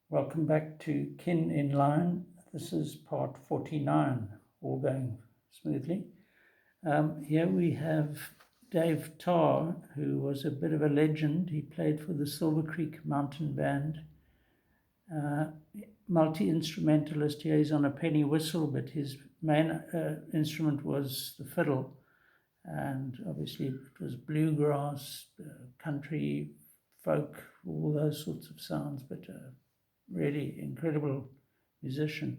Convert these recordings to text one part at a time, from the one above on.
Welcome back to Kin in Line. This is part 49, all going smoothly. Here we have Dave Tarr, who was a bit of a legend. He played for the Siliver Creek Mountain Band. Multi-instrumentalist. Here he's on a penny whistle, but his main instrument was the fiddle. And obviously it was bluegrass, country, folk, all those sorts of sounds, but really incredible musician.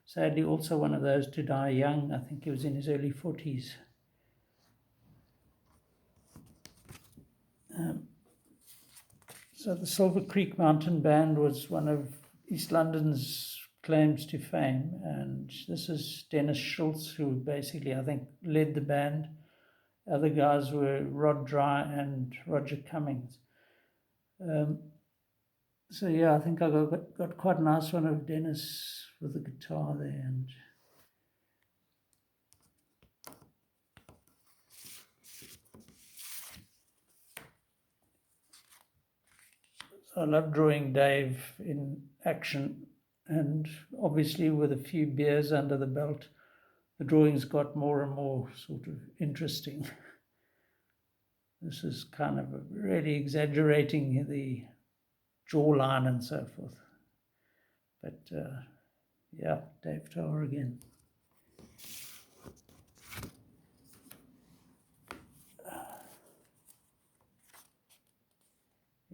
Sadly, also one of those to die young. I think he was in his early 40s. So the Siliver Creek Mountain Band was one of East London's claims to fame, and this is Dennis Schultz, who basically, I think, led the band. Other guys were Rod Dry and Roger Cummings. So yeah, I think I got quite a nice one of Dennis with the guitar there, and I love drawing Dave in action, and obviously with a few beers under the belt, the drawings got more and more sort of interesting. This is kind of really exaggerating the jawline and so forth. But yeah, Dave Tarr again.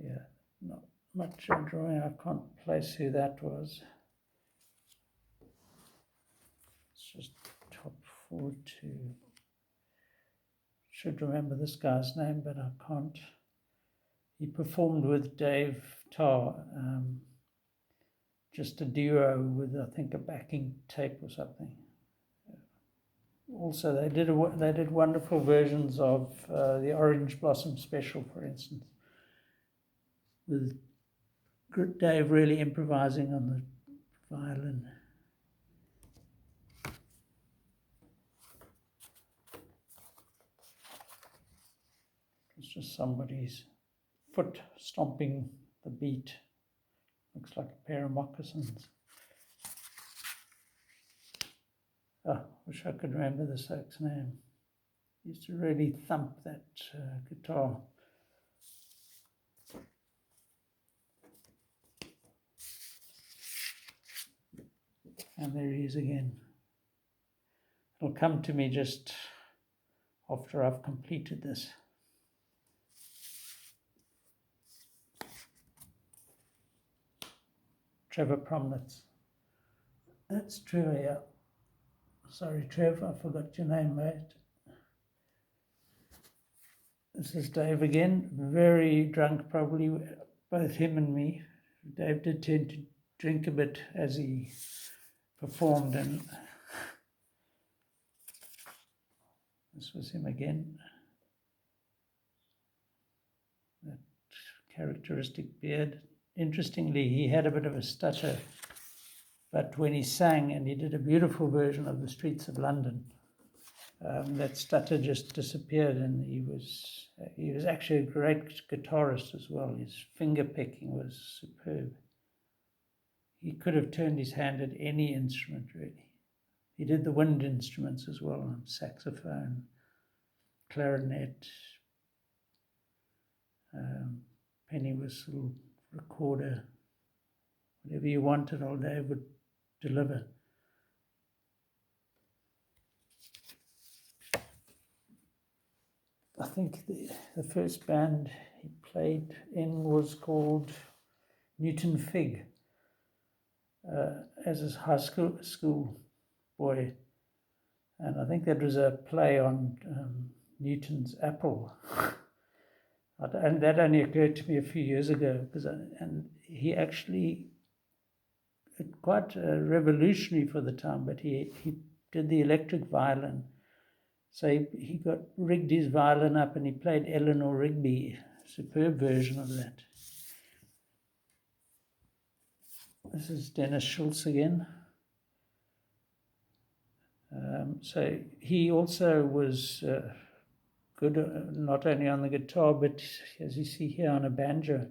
Yeah, not much drawing. I can't place who that was. It's just top 4 to. Should remember this guy's name, but I can't. He performed with Dave Tarr, just a duo with, I think, a backing tape or something. Also, they did wonderful versions of the Orange Blossom Special, for instance, with Dave really improvising on the violin. It's just somebody's foot stomping the beat. Looks like a pair of moccasins. Wish I could remember the sax's name. He used to really thump that guitar. And there he is again. It'll come to me just after I've completed this. Trevor Promnitz. That's true, yeah. Sorry, Trev, I forgot your name, mate. This is Dave again, very drunk, probably, both him and me. Dave did tend to drink a bit as he performed, and this was him again. That characteristic beard. Interestingly, he had a bit of a stutter, but when he sang, and he did a beautiful version of The Streets of London, that stutter just disappeared, and he was actually a great guitarist as well. His finger picking was superb. He could have turned his hand at any instrument, really. He did the wind instruments as well, on saxophone, clarinet, penny whistle, recorder, whatever you wanted, old Dave would deliver. I think the first band he played in was called Newton Fig, as his high school boy. And I think that was a play on Newton's apple. And that only occurred to me a few years ago, and he actually, quite revolutionary for the time, but he did the electric violin. So he rigged his violin up and he played Eleanor Rigby, superb version of that. This is Dennis Schultz again. So he also was good not only on the guitar, but as you see here, on a banjo.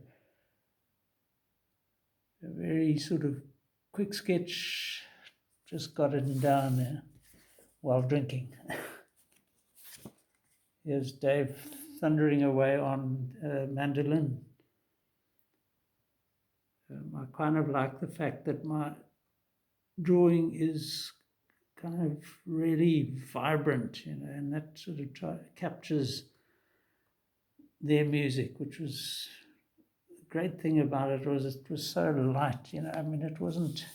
a very sort of quick sketch, just got it down there while drinking. Here's Dave thundering away on mandolin. I kind of like the fact that my drawing is kind of really vibrant, and that sort of captures their music, which was the great thing about it was so light, I mean, it wasn't,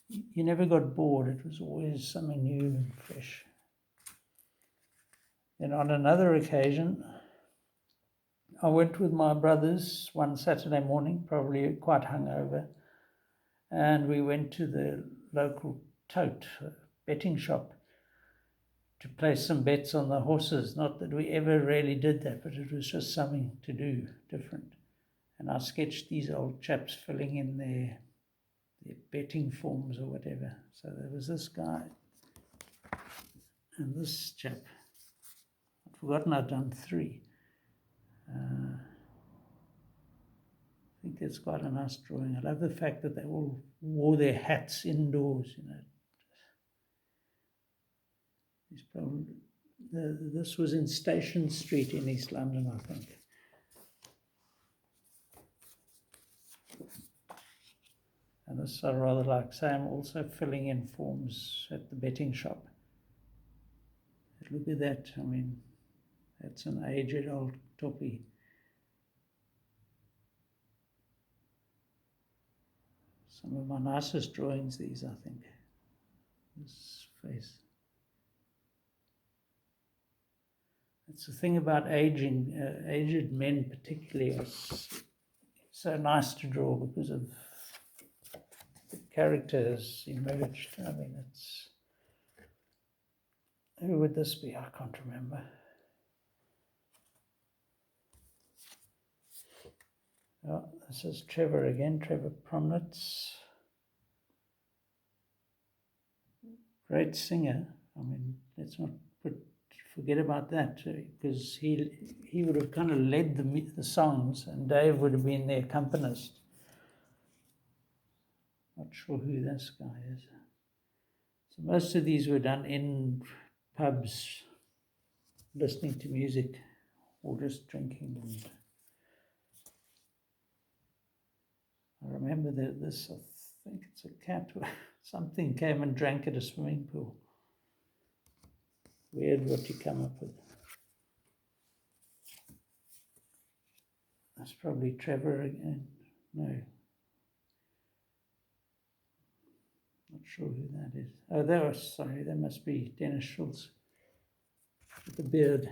you never got bored. It was always something new and fresh. Then on another occasion, I went with my brothers one Saturday morning, probably quite hungover, and we went to the local tote betting shop to place some bets on the horses. Not that we ever really did that, but it was just something to do different. And I sketched these old chaps filling in their betting forms or whatever. So there was this guy and this chap. I'd forgotten I'd done 3. I think that's quite a nice drawing. I love the fact that they all wore their hats indoors, This was in Station Street in East London, I think. And this I rather like. Sam also filling in forms at the betting shop. Look at that. I mean, that's an aged old toppy. Some of my nicest drawings, these, I think. This face. It's the thing about aging, aged men particularly, are so nice to draw because of the characters emerged. I mean, it's... Who would this be? I can't remember. Oh, this is Trevor again, Trevor Promnitz. Great singer. I mean, let's not forget about that, because he would have kind of led the songs, and Dave would have been the accompanist. Not sure who this guy is. So most of these were done in pubs, listening to music, or just drinking. And I remember this, I think it's a cat, something came and drank at a swimming pool. Weird what you come up with. That's probably Trevor again. No. Not sure who that is. Oh, that must be Dennis Schultz with the beard.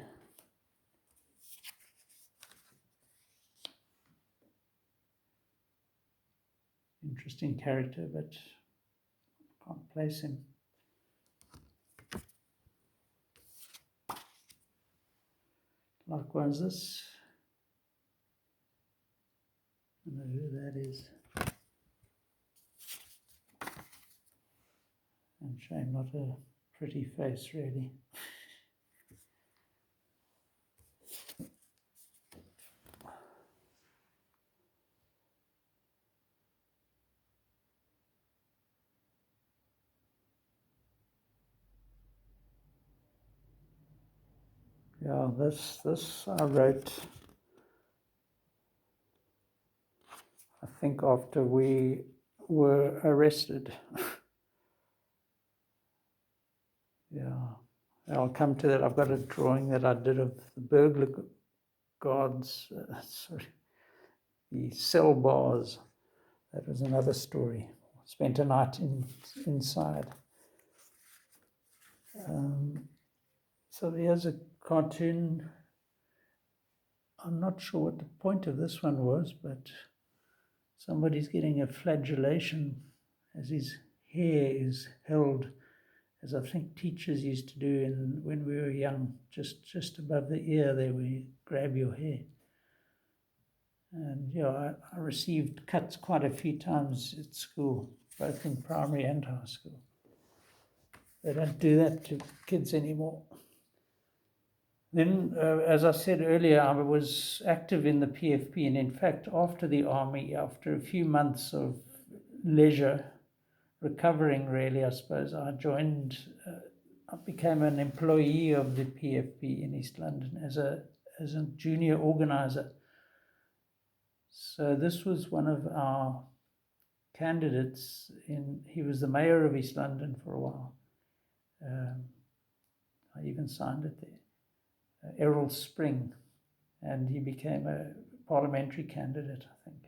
Interesting character, but can't place him. Likewise, this. I don't know who that is. And shame, not a pretty face, really. Yeah, this I wrote, I think after we were arrested. Yeah, I'll come to that. I've got a drawing that I did of the burglar guards, the cell bars. That was another story. Spent a night inside. So here's a cartoon. I'm not sure what the point of this one was, but somebody's getting a flagellation as his hair is held, as I think teachers used to do when we were young, just above the ear there where you grab your hair. And yeah, I received cuts quite a few times at school, both in primary and high school. They don't do that to kids anymore. Then, as I said earlier, I was active in the PFP, and in fact, after the army, after a few months of leisure, recovering really, I suppose, I became an employee of the PFP in East London as a junior organizer. So this was one of our candidates he was the mayor of East London for a while. I even signed it there. Errol Spring, and he became a parliamentary candidate, I think.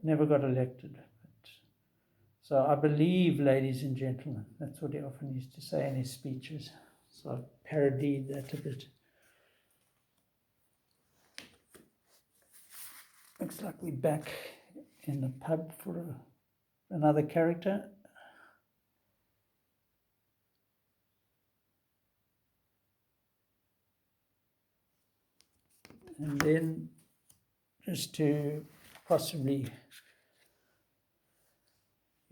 Never got elected. So I believe, ladies and gentlemen, that's what he often used to say in his speeches. So I parodied that a bit. Looks like we're back in the pub for another character. And then, just to possibly,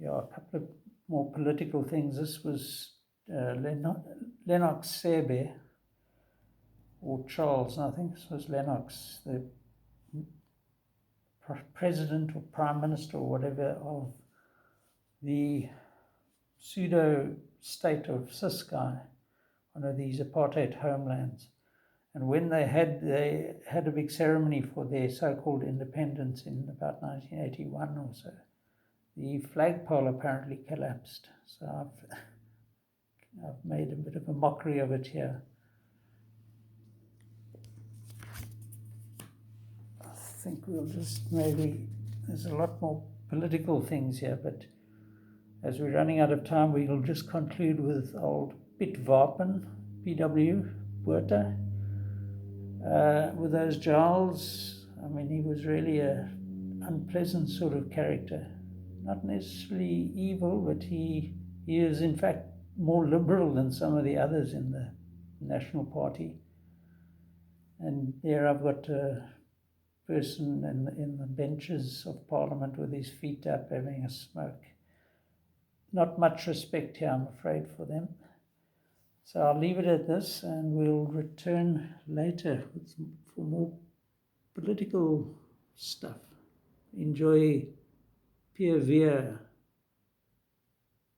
a couple of more political things. This was Lennox Sebe, or Charles, I think this was Lennox, the president or prime minister or whatever of the pseudo-state of Ciskei, one of these apartheid homelands. And when they had a big ceremony for their so-called independence in about 1981 or so, the flagpole apparently collapsed. So I've made a bit of a mockery of it here. I think we'll just there's a lot more political things here, but as we're running out of time, we'll just conclude with old Piet Wapen, PW, Botha. With those Giles, I mean, he was really an unpleasant sort of character. Not necessarily evil, but he is in fact more liberal than some of the others in the National Party. And there I've got a person in the benches of Parliament with his feet up having a smoke. Not much respect here, I'm afraid, for them. So I'll leave it at this, and we'll return later for more political stuff. Enjoy Pierre Vier.